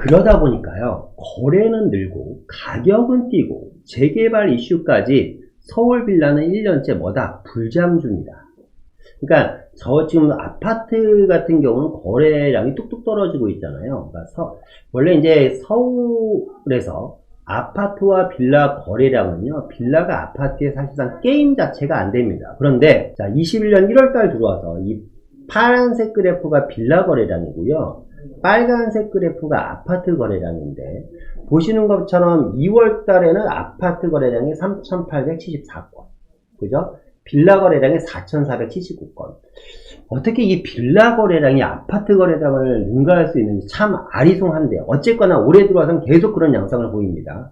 그러다 보니까요, 거래는 늘고 가격은 뛰고 재개발 이슈까지 서울 빌라는 1년째 뭐다? 불장 중이다. 그러니까 저 지금 아파트 같은 경우는 거래량이 뚝뚝 떨어지고 있잖아요. 그러니까 원래 이제 서울에서 아파트와 빌라 거래량은요, 빌라가 아파트의 사실상 게임 자체가 안 됩니다. 그런데 자, 21년 1월달 들어와서 이 파란색 그래프가 빌라 거래량이고요, 빨간색 그래프가 아파트 거래량인데, 보시는 것처럼 2월 달에는 아파트 거래량이 3,874건, 그죠? 빌라 거래량이 4,479건. 어떻게 이 빌라 거래량이 아파트 거래량을 능가할 수 있는지 참 아리송한데요. 어쨌거나 올해 들어와서는 계속 그런 양상을 보입니다.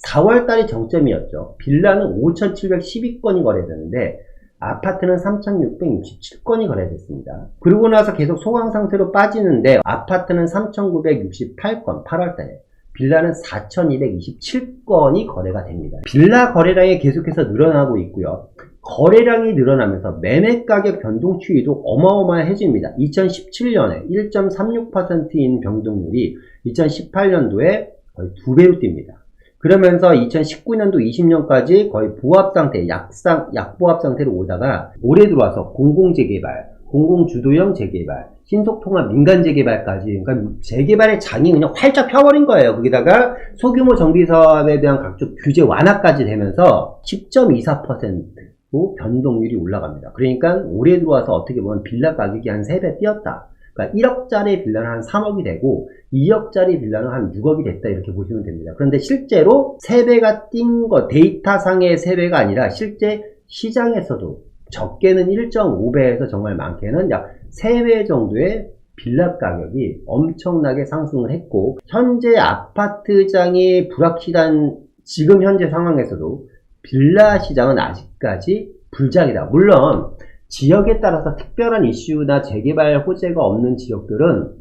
4월 달이 정점이었죠. 빌라는 5,712건이 거래되는데 아파트는 3,667건이 거래됐습니다. 그러고 나서 계속 소강 상태로 빠지는데 아파트는 3,968건 8월달에, 빌라는 4,227건이 거래가 됩니다. 빌라 거래량이 계속해서 늘어나고 있고요. 거래량이 늘어나면서 매매가격 변동 추이도 어마어마해집니다. 2017년에 1.36%인 변동률이 2018년도에 거의 2배로 뜁니다. 그러면서 2019년도 20년까지 거의 보합 상태, 약보합 상태로 오다가 올해 들어와서 공공재개발, 공공주도형 재개발, 신속통합 민간재개발까지, 그러니까 재개발의 장이 그냥 활짝 펴버린 거예요. 거기다가 소규모 정비사업에 대한 각종 규제 완화까지 되면서 10.24% 변동률이 올라갑니다. 그러니까 올해 들어와서 어떻게 보면 빌라 가격이 한 3배 뛰었다. 그러니까 1억짜리 빌라는 한 3억이 되고 2억짜리 빌라는 한 6억이 됐다, 이렇게 보시면 됩니다. 그런데 실제로 3배가 뛴 거, 데이터상의 3배가 아니라 실제 시장에서도 적게는 1.5배에서 정말 많게는 약 3배 정도의 빌라 가격이 엄청나게 상승을 했고, 현재 아파트장이 불확실한 지금 현재 상황에서도 빌라 시장은 아직까지 불장이다. 물론 지역에 따라서 특별한 이슈나 재개발 호재가 없는 지역들은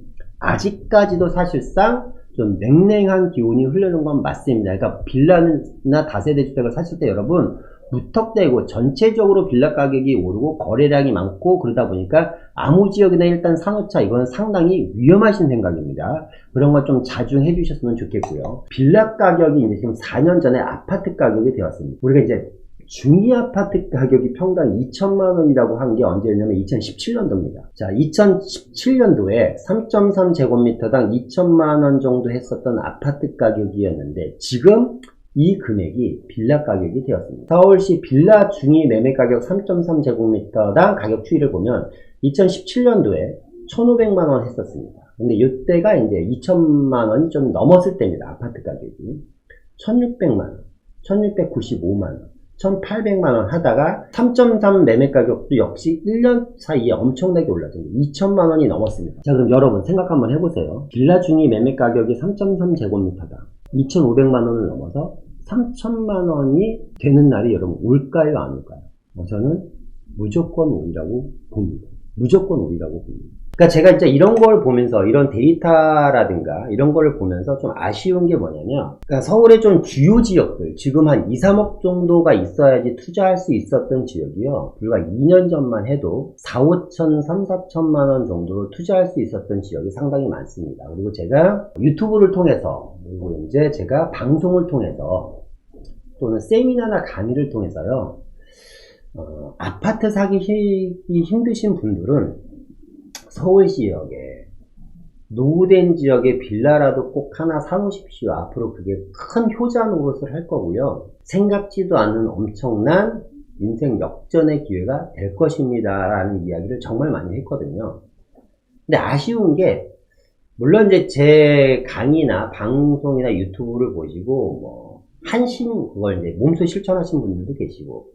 아직까지도 사실상 좀 냉랭한 기운이 흐르는 건 맞습니다. 그러니까 빌라나 다세대 주택을 사실 때 여러분, 무턱대고 전체적으로 빌라 가격이 오르고 거래량이 많고 그러다 보니까 아무 지역이나 일단 사놓자, 이건 상당히 위험하신 생각입니다. 그런 거 좀 자중해 주셨으면 좋겠고요. 빌라 가격이 이제 지금 4년 전에 아파트 가격이 되었습니다. 우리가 이제 중위 아파트 가격이 평당 2천만 원이라고 한 게 언제였냐면 2017년도입니다. 자, 2017년도에 3.3제곱미터당 2천만 원 정도 했었던 아파트 가격이었는데 지금 이 금액이 빌라 가격이 되었습니다. 서울시 빌라 중위 매매 가격 3.3제곱미터당 가격 추이를 보면 2017년도에 1,500만 원 했었습니다. 근데 이때가 이제 2천만 원이 좀 넘었을 때입니다. 아파트 가격이 1,600만 원, 1,695만 원, 1,800만 원 하다가 3.3 매매 가격도 역시 1년 사이에 엄청나게 올랐습니다. 2천만 원이 넘었습니다. 자, 그럼 여러분 생각 한번 해보세요. 빌라 중위 매매 가격이 3.3제곱미터당 2,500만 원을 넘어서 3천만 원이 되는 날이 여러분 올까요, 안 올까요? 저는 무조건 오리라고 봅니다. 무조건 오리라고 봅니다. 그러니까 제가 진짜 이런 걸 보면서, 이런 데이터라든가 이런 걸 보면서 좀 아쉬운 게 뭐냐면, 그러니까 서울의 좀 주요 지역들, 지금 한 2, 3억 정도가 있어야지 투자할 수 있었던 지역이요, 불과 2년 전만 해도 4, 5천, 3, 4천만 원 정도로 투자할 수 있었던 지역이 상당히 많습니다. 그리고 제가 유튜브를 통해서, 그리고 이제 제가 방송을 통해서, 또는 세미나나 강의를 통해서요, 아파트 사기 힘드신 분들은 서울 지역에, 노후된 지역에 빌라라도 꼭 하나 사놓으십시오. 앞으로 그게 큰 효자 노릇을 할 거고요. 생각지도 않은 엄청난 인생 역전의 기회가 될 것입니다. 라는 이야기를 정말 많이 했거든요. 근데 아쉬운 게, 물론 이제 제 강의나 방송이나 유튜브를 보시고, 그걸 이제 몸소 실천하신 분들도 계시고,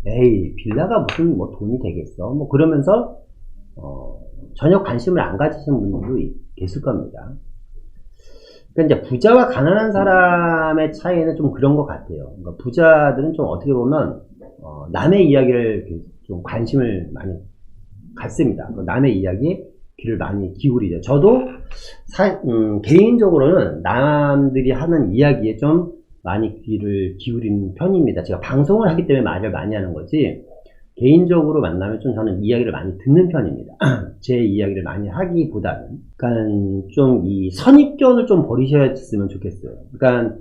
에이, 빌라가 무슨 돈이 되겠어. 그러면서, 전혀 관심을 안 가지시는 분들도 계실 겁니다. 그러니까 이제 부자와 가난한 사람의 차이는 좀 그런 것 같아요. 그러니까 부자들은 좀 어떻게 보면, 남의 이야기를 좀 관심을 많이 갖습니다. 남의 이야기에 귀를 많이 기울이죠. 저도, 개인적으로는 남들이 하는 이야기에 좀 많이 귀를 기울이는 편입니다. 제가 방송을 하기 때문에 말을 많이 하는 거지, 개인적으로 만나면 좀 저는 이야기를 많이 듣는 편입니다. 제 이야기를 많이 하기보다는. 그러니까 좀 이 선입견을 좀 버리셨으면 좋겠어요. 그러니까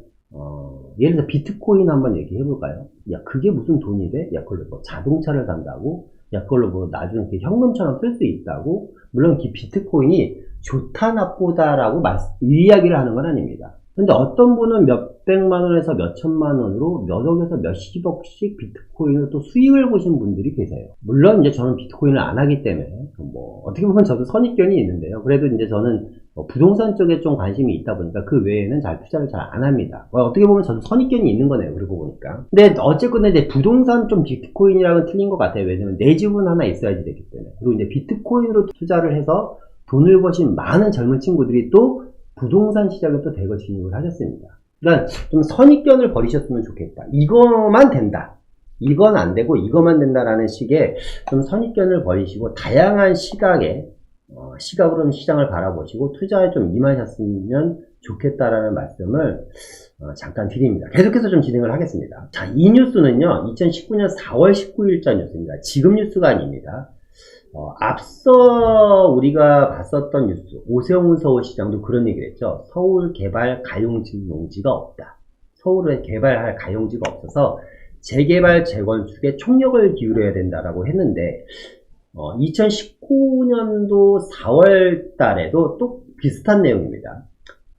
예를 들어서 비트코인 한번 얘기해 볼까요? 야, 그게 무슨 돈이 돼? 야, 그걸로 뭐 자동차를 산다고? 야, 그걸로 뭐 나중에 현금처럼 쓸 수 있다고? 물론 그 비트코인이 좋다 나쁘다라고 이야기를 하는 건 아닙니다. 근데 어떤 분은 몇백만 원에서 몇천만 원으로 몇 억에서 몇십억씩 비트코인을 또 수익을 보신 분들이 계세요. 물론 이제 저는 비트코인을 안 하기 때문에 뭐 어떻게 보면 저도 선입견이 있는데요. 그래도 이제 저는 부동산 쪽에 좀 관심이 있다 보니까 그 외에는 투자를 잘 안 합니다. 어떻게 보면 저도 선입견이 있는 거네요. 그러고 보니까. 근데 어쨌거나 이제 부동산 좀 비트코인이랑은 틀린 것 같아요. 왜냐면 내 집은 하나 있어야지 되기 때문에. 그리고 이제 비트코인으로 투자를 해서 돈을 버신 많은 젊은 친구들이 또 부동산 시장에 또 대거 진입을 하셨습니다. 그러니까 좀 선입견을 버리셨으면 좋겠다. 이거만 된다. 이건 안 되고 이거만 된다라는 식의 좀 선입견을 버리시고 다양한 시각으로 시장을 바라보시고 투자에 좀 임하셨으면 좋겠다라는 말씀을 잠깐 드립니다. 계속해서 좀 진행을 하겠습니다. 자, 이 뉴스는요, 2019년 4월 19일자 뉴스입니다. 지금 뉴스가 아닙니다. 앞서 우리가 봤었던 뉴스, 오세훈 서울시장도 그런 얘기를 했죠. 서울 개발 가용지 용지가 없다. 서울에 개발할 가용지가 없어서 재개발 재건축에 총력을 기울여야 된다라고 했는데 2019년도 4월 달에도 또 비슷한 내용입니다.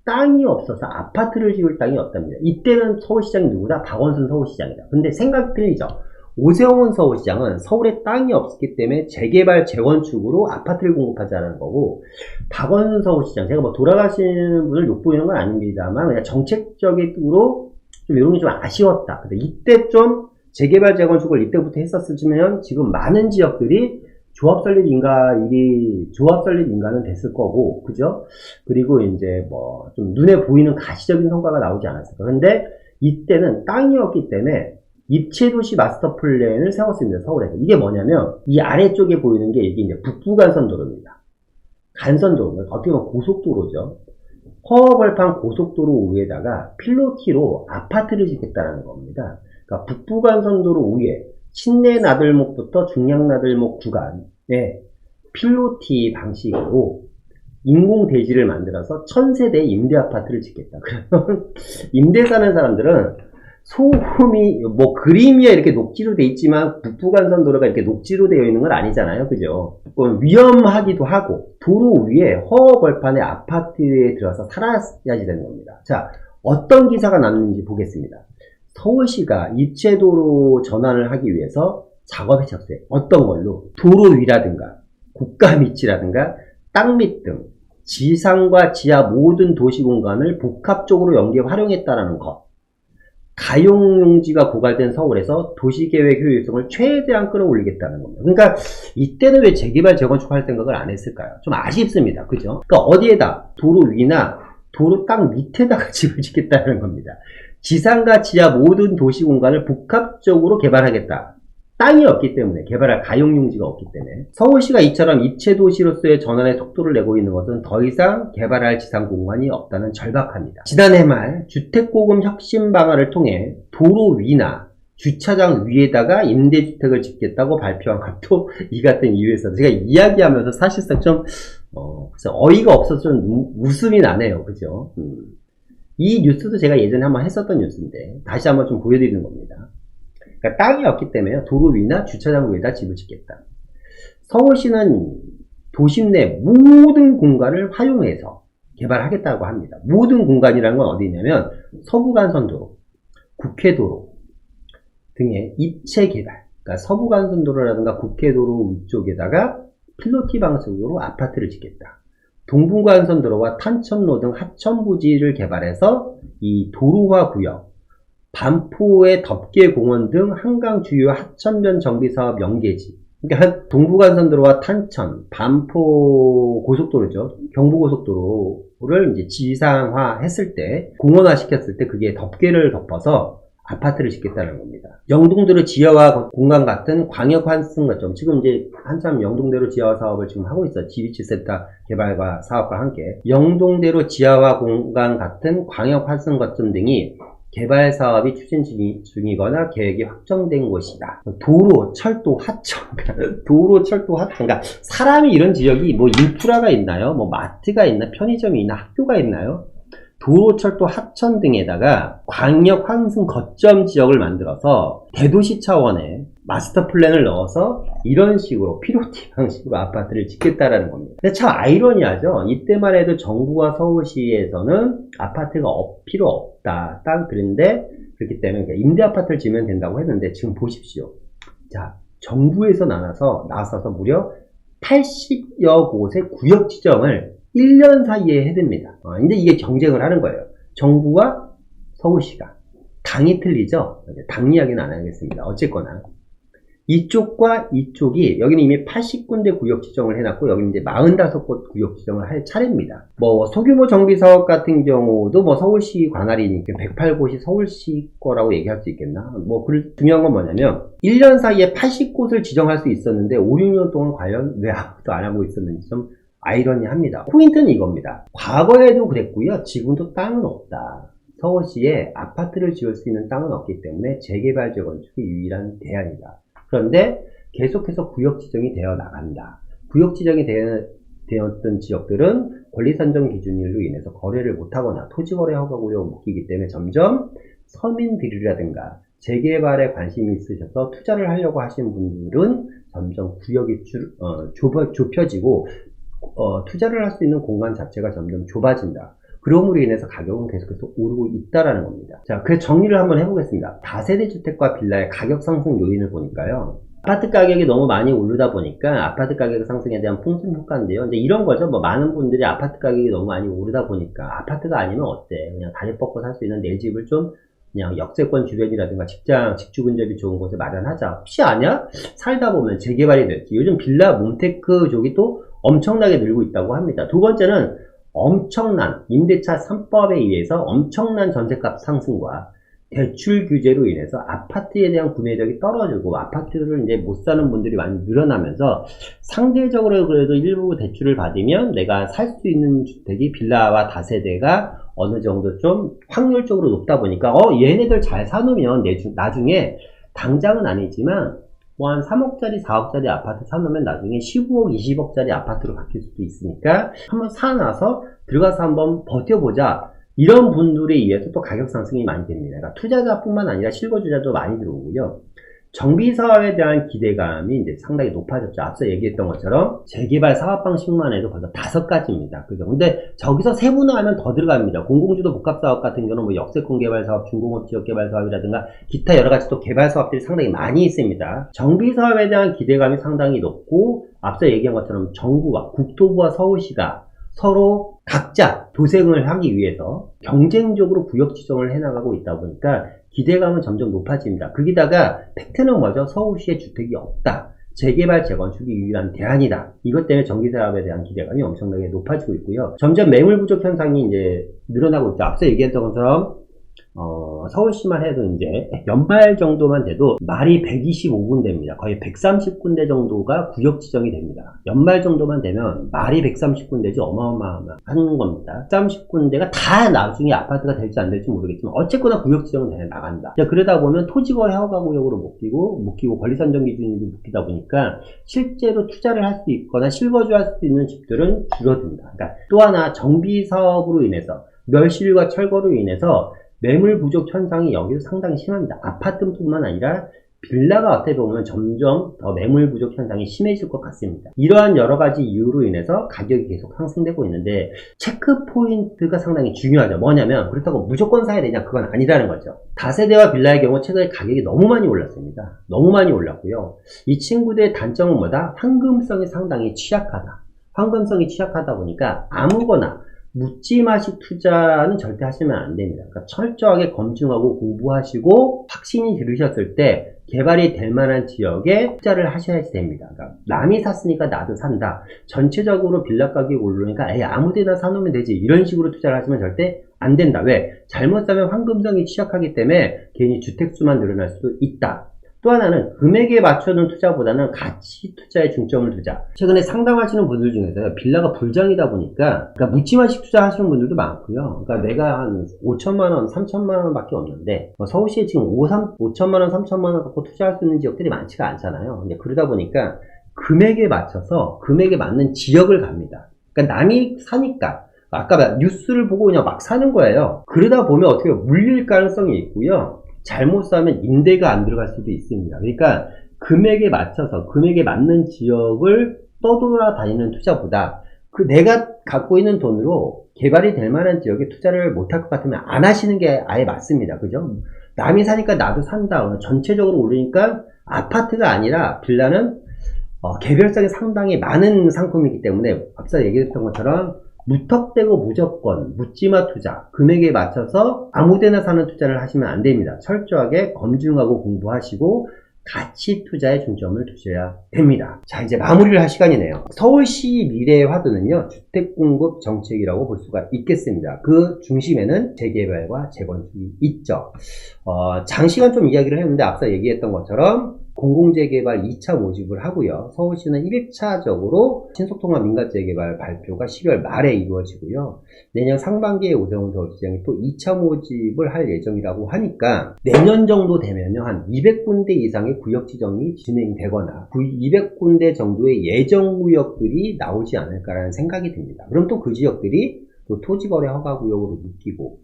땅이 없어서 아파트를 지을 땅이 없답니다. 이때는 서울시장이 누구다? 박원순 서울시장이다. 근데 생각이 틀리죠. 오세훈 서울시장은 서울에 땅이 없었기 때문에 재개발 재건축으로 아파트를 공급하자는 거고, 박원순 서울시장, 제가 뭐 돌아가신 분을 욕보이는 건 아닙니다만 그냥 정책적으로 좀 이런 게 좀 아쉬웠다. 근데 이때 좀 재개발 재건축을 이때부터 했었으면 지금 많은 지역들이 조합 설립 인가는 됐을 거고, 그죠? 그리고 이제 뭐 좀 눈에 보이는 가시적인 성과가 나오지 않았을까. 근데 이때는 땅이 없기 때문에 입체도시 마스터 플랜을 세웠습니다. 서울에서. 이게 뭐냐면 이 아래쪽에 보이는 게 이게 이제 북부간선도로입니다. 간선도로, 어떻게 보면 고속도로죠. 허허벌판 고속도로 위에다가 필로티로 아파트를 짓겠다는 겁니다. 그러니까 북부간선도로 위에 신내 나들목부터 중량 나들목 구간에 필로티 방식으로 인공 대지를 만들어서 1000세대 임대 아파트를 짓겠다. 그러면 임대 사는 사람들은 소음이 뭐 그림이 이렇게 녹지로 돼 있지만 북부간선도로가 이렇게 녹지로 되어 있는 건 아니잖아요. 그죠? 위험하기도 하고 도로 위에 허허벌판의 아파트에 들어서 살아야지 되는 겁니다. 자, 어떤 기사가 났는지 보겠습니다. 서울시가 입체도로 전환을 하기 위해서 작업에 착수해. 어떤 걸로? 도로 위라든가 국가 밑이라든가 땅밑 등 지상과 지하 모든 도시 공간을 복합적으로 연계해 활용했다라는 것. 가용용지가 고갈된 서울에서 도시계획 효율성을 최대한 끌어올리겠다는 겁니다. 그러니까 이때는 왜 재개발 재건축 할 생각을 안 했을까요? 좀 아쉽습니다. 그죠? 그러니까 어디에다? 도로 위나 도로 땅 밑에다가 집을 짓겠다는 겁니다. 지상과 지하 모든 도시 공간을 복합적으로 개발하겠다. 땅이 없기 때문에, 개발할 가용용지가 없기 때문에. 서울시가 이처럼 입체도시로서의 전환의 속도를 내고 있는 것은 더 이상 개발할 지상 공간이 없다는 절박함이다. 지난해 말 주택보금 혁신 방안을 통해 도로 위나 주차장 위에다가 임대주택을 짓겠다고 발표한 것도 이 같은 이유에서 제가 이야기하면서 사실상 좀 어이가 없어서 좀 웃음이 나네요. 그죠? 이 뉴스도 제가 예전에 한번 했었던 뉴스인데 다시 한번 좀 보여드리는 겁니다. 그러니까 땅이 없기 때문에 도로 위나 주차장 위에다 집을 짓겠다. 서울시는 도심 내 모든 공간을 활용해서 개발하겠다고 합니다. 모든 공간이라는 건 어디냐면 서부간선도로, 국회도로 등의 입체 개발. 그러니까 서부간선도로라든가 국회도로 위쪽에다가 필로티 방식으로 아파트를 짓겠다. 동부간선도로와 탄천로 등 하천부지를 개발해서 이 도로화 구역, 반포의 덮개공원 등 한강 주요 하천변 정비사업 연계지. 그러니까 동부간선도로와 탄천, 반포 고속도로죠. 경부고속도로를 이제 지상화 했을 때, 공원화 시켰을 때 그게 덮개를 덮어서 아파트를 짓겠다는 겁니다. 영동대로 지하화 공간 같은 광역 환승 거점. 지금 이제 한참 영동대로 지하화 사업을 지금 하고 있어요. 지비치센터 개발과 사업과 함께. 영동대로 지하화 공간 같은 광역 환승 거점 등이 개발 사업이 추진 중이거나 계획이 확정된 곳이다. 도로, 철도, 하천, 도로, 철도, 하천. 그러니까 사람이 이런 지역이 뭐 인프라가 있나요? 뭐 마트가 있나? 편의점이 있나? 학교가 있나요? 도로, 철도, 하천 등에다가 광역 환승 거점 지역을 만들어서 대도시 차원의 마스터 플랜을 넣어서 이런 식으로 POT 방식으로 아파트를 짓겠다라는 겁니다. 근데 참 아이러니하죠. 이때만 해도 정부와 서울시에서는 아파트가 필요 없다. 딱 그런데 그렇기 때문에 임대 아파트를 지으면 된다고 했는데 지금 보십시오. 자, 정부에서 나서서 무려 80여 곳의 구역 지정을 1년 사이에 해댑니다. 이제 이게 경쟁을 하는 거예요. 정부와 서울시가. 당이 틀리죠? 당 이야기는 안 하겠습니다. 어쨌거나. 이쪽과 이쪽이, 여기는 이미 80군데 구역 지정을 해놨고, 여기는 이제 45곳 구역 지정을 할 차례입니다. 뭐, 소규모 정비사업 같은 경우도 뭐 서울시 관할이니까 108곳이 서울시 거라고 얘기할 수 있겠나? 뭐, 중요한 건 뭐냐면, 1년 사이에 80곳을 지정할 수 있었는데, 5, 6년 동안 과연 왜 아무것도 안 하고 있었는지 좀 아이러니합니다. 포인트는 이겁니다. 과거에도 그랬고요. 지금도 땅은 없다. 서울시에 아파트를 지을 수 있는 땅은 없기 때문에 재개발 재건축이 유일한 대안이다. 그런데 계속해서 구역 지정이 되어 나간다. 구역 지정이 되었던 지역들은 권리산정 기준일로 인해서 거래를 못하거나 토지거래 허가 구역을 못 끼기 때문에 점점 서민들이라든가 재개발에 관심이 있으셔서 투자를 하려고 하시는 분들은 점점 구역이 좁혀지고 투자를 할 수 있는 공간 자체가 점점 좁아진다. 그럼으로 인해서 가격은 계속해서 오르고 있다라는 겁니다. 자, 그 정리를 한번 해보겠습니다. 다세대 주택과 빌라의 가격 상승 요인을 보니까요. 아파트 가격이 너무 많이 오르다 보니까 아파트 가격 상승에 대한 풍선 효과인데요. 이제 이런 거죠. 뭐 많은 분들이 아파트 가격이 너무 많이 오르다 보니까 아파트가 아니면 어때? 그냥 다리 뻗고 살 수 있는 내 집을 좀 그냥 역세권 주변이라든가 직주 근접이 좋은 곳에 마련하자. 혹시 아냐? 살다 보면 재개발이 될지. 요즘 빌라 몬테크 쪽이 또 엄청나게 늘고 있다고 합니다. 두 번째는 엄청난 임대차 3법에 의해서 엄청난 전세값 상승과 대출 규제로 인해서 아파트에 대한 구매력이 떨어지고 아파트를 이제 못 사는 분들이 많이 늘어나면서 상대적으로 그래도 일부 대출을 받으면 내가 살 수 있는 주택이 빌라와 다세대가 어느 정도 좀 확률적으로 높다 보니까 얘네들 잘 사놓으면 나중에 당장은 아니지만 뭐 한 3억짜리 4억짜리 아파트 사놓으면 나중에 15억 20억짜리 아파트로 바뀔 수도 있으니까 한번 사놔서 들어가서 한번 버텨보자. 이런 분들에 의해서 또 가격 상승이 많이 됩니다. 그러니까 투자자뿐만 아니라 실거주자도 많이 들어오고요. 정비사업에 대한 기대감이 이제 상당히 높아졌죠. 앞서 얘기했던 것처럼 재개발 사업 방식만 해도 벌써 5가지입니다. 그죠? 근데 저기서 세분화하면 더 들어갑니다. 공공주도 복합사업 같은 경우는 뭐 역세권 개발 사업, 중공업 지역 개발 사업이라든가 기타 여러 가지 또 개발 사업들이 상당히 많이 있습니다. 정비사업에 대한 기대감이 상당히 높고 앞서 얘기한 것처럼 정부와 국토부와 서울시가 서로 각자 도생을 하기 위해서 경쟁적으로 구역 지정을 해나가고 있다 보니까 기대감은 점점 높아집니다. 거기다가 팩트는 뭐죠? 서울시에 주택이 없다. 재개발 재건축이 유일한 대안이다. 이것 때문에 정비사업에 대한 기대감이 엄청나게 높아지고 있고요. 점점 매물 부족 현상이 이제 늘어나고 있죠. 앞서 얘기했던 것처럼 서울시만 해도 이제 연말 정도만 돼도 말이 125군데입니다. 거의 130군데 정도가 구역 지정이 됩니다. 연말 정도만 되면 말이 130군데지 어마어마한 겁니다. 130군데가 다 나중에 아파트가 될지 안 될지 모르겠지만 어쨌거나 구역 지정은 되어 나간다. 그러다 보면 토지거래 허가 구역으로 묶이고 권리산정 기준으로 묶이다 보니까 실제로 투자를 할 수 있거나 실거주할 수 있는 집들은 줄어듭니다. 그러니까 또 하나 정비 사업으로 인해서 멸실과 철거로 인해서 매물 부족 현상이 여기서 상당히 심합니다. 아파트뿐만 아니라 빌라가 어떻게 보면 점점 더 매물 부족 현상이 심해질 것 같습니다. 이러한 여러 가지 이유로 인해서 가격이 계속 상승되고 있는데 체크 포인트가 상당히 중요하죠. 뭐냐면 그렇다고 무조건 사야 되냐? 그건 아니라는 거죠. 다세대와 빌라의 경우 최근에 가격이 너무 많이 올랐습니다. 너무 많이 올랐고요. 이 친구들의 단점은 뭐다? 황금성이 상당히 취약하다. 황금성이 취약하다 보니까 아무거나 묻지마식 투자는 절대 하시면 안 됩니다. 그러니까 철저하게 검증하고 공부하시고 확신이 들으셨을 때 개발이 될 만한 지역에 투자를 하셔야 됩니다. 그러니까 남이 샀으니까 나도 산다. 전체적으로 빌라 가격이 오르니까 아무데나 사놓으면 되지. 이런 식으로 투자를 하시면 절대 안 된다. 왜? 잘못 사면 황금성이 취약하기 때문에 괜히 주택수만 늘어날 수도 있다. 또 하나는 금액에 맞춰둔 투자보다는 가치 투자에 중점을 두자. 최근에 상담하시는 분들 중에서 빌라가 불장이다 보니까 그러니까 묻지마식 투자하시는 분들도 많고요. 그러니까 내가 한 5천만 원, 3천만 원 밖에 없는데 서울시에 지금 5천만 원, 3천만 원 갖고 투자할 수 있는 지역들이 많지가 않잖아요. 근데 그러다 보니까 금액에 맞춰서 금액에 맞는 지역을 갑니다. 그러니까 남이 사니까 아까 뉴스를 보고 그냥 막 사는 거예요. 그러다 보면 어떻게 물릴 가능성이 있고요. 잘못 사면 임대가 안 들어갈 수도 있습니다. 그러니까 금액에 맞춰서 금액에 맞는 지역을 떠돌아다니는 투자보다 내가 갖고 있는 돈으로 개발이 될 만한 지역에 투자를 못할 것 같으면 안 하시는 게 아예 맞습니다. 그죠? 남이 사니까 나도 산다. 전체적으로 오르니까 아파트가 아니라 빌라는 개별성이 상당히 많은 상품이기 때문에 앞서 얘기했던 것처럼 무턱대고 무조건 묻지마 투자, 금액에 맞춰서 아무데나 사는 투자를 하시면 안 됩니다. 철저하게 검증하고 공부하시고 가치 투자에 중점을 두셔야 됩니다. 자, 이제 마무리를 할 시간이네요. 서울시 미래의 화두는요, 주택공급 정책이라고 볼 수가 있겠습니다. 그 중심에는 재개발과 재건축이 있죠. 장시간 좀 이야기를 했는데 앞서 얘기했던 것처럼 공공재개발 2차 모집을 하고요. 서울시는 1차적으로 신속통합 민간재개발 발표가 12월 말에 이루어지고요. 내년 상반기에 오세훈 서울시장이 또 2차 모집을 할 예정이라고 하니까 내년 정도 되면요. 한 200군데 이상의 구역 지정이 진행되거나 200군데 정도의 예정구역들이 나오지 않을까라는 생각이 듭니다. 그럼 또 그 지역들이 또 토지거래 허가구역으로 묶이고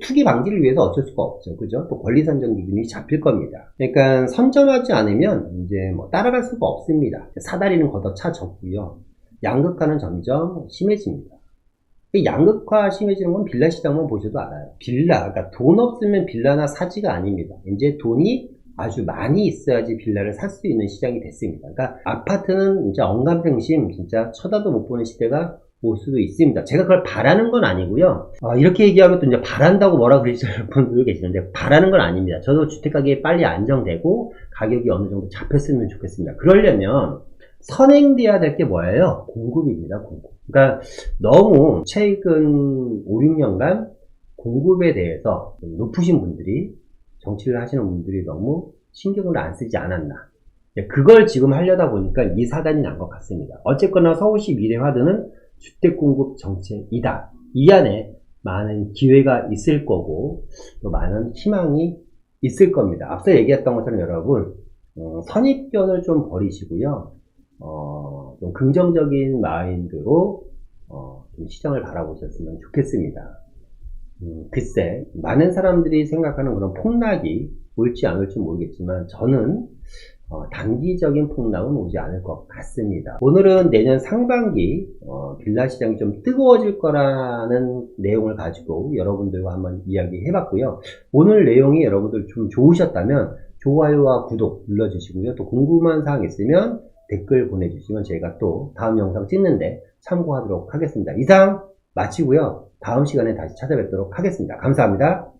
투기 방지를 위해서 어쩔 수가 없죠. 그죠? 또 권리선정 기준이 잡힐 겁니다. 그러니까 선점하지 않으면 이제 따라갈 수가 없습니다. 사다리는 걷어차졌고요. 양극화는 점점 심해집니다. 양극화 심해지는 건 빌라 시장만 보셔도 알아요. 그러니까 돈 없으면 빌라나 사지가 아닙니다. 이제 돈이 아주 많이 있어야지 빌라를 살 수 있는 시장이 됐습니다. 그러니까 아파트는 이제 언감생심 진짜 쳐다도 못 보는 시대가 올 수도 있습니다. 제가 그걸 바라는 건 아니고요. 이렇게 얘기하면 또 이제 바란다고 뭐라 그러시는 분들도 계시는데 바라는 건 아닙니다. 저도 주택가격이 빨리 안정되고 가격이 어느 정도 잡혔으면 좋겠습니다. 그러려면 선행돼야 될 게 뭐예요? 공급입니다. 공급. 그러니까 너무 최근 5, 6년간 공급에 대해서 높으신 분들이 정치를 하시는 분들이 너무 신경을 안 쓰지 않았나. 그걸 지금 하려다 보니까 이 사단이 난 것 같습니다. 어쨌거나 서울시 미래화두는 주택공급 정책이다. 이 안에 많은 기회가 있을 거고 또 많은 희망이 있을 겁니다. 앞서 얘기했던 것처럼 여러분 선입견을 좀 버리시고요. 좀 긍정적인 마인드로 좀 시장을 바라보셨으면 좋겠습니다. 글쎄 많은 사람들이 생각하는 그런 폭락이 올지 안 올지 모르겠지만 저는 단기적인 폭락은 오지 않을 것 같습니다. 오늘은 내년 상반기 빌라 시장이 좀 뜨거워질 거라는 내용을 가지고 여러분들과 한번 이야기해 봤고요. 오늘 내용이 여러분들 좀 좋으셨다면 좋아요와 구독 눌러주시고요. 또 궁금한 사항 있으면 댓글 보내주시면 저희가 또 다음 영상 찍는데 참고하도록 하겠습니다. 이상 마치고요. 다음 시간에 다시 찾아뵙도록 하겠습니다. 감사합니다.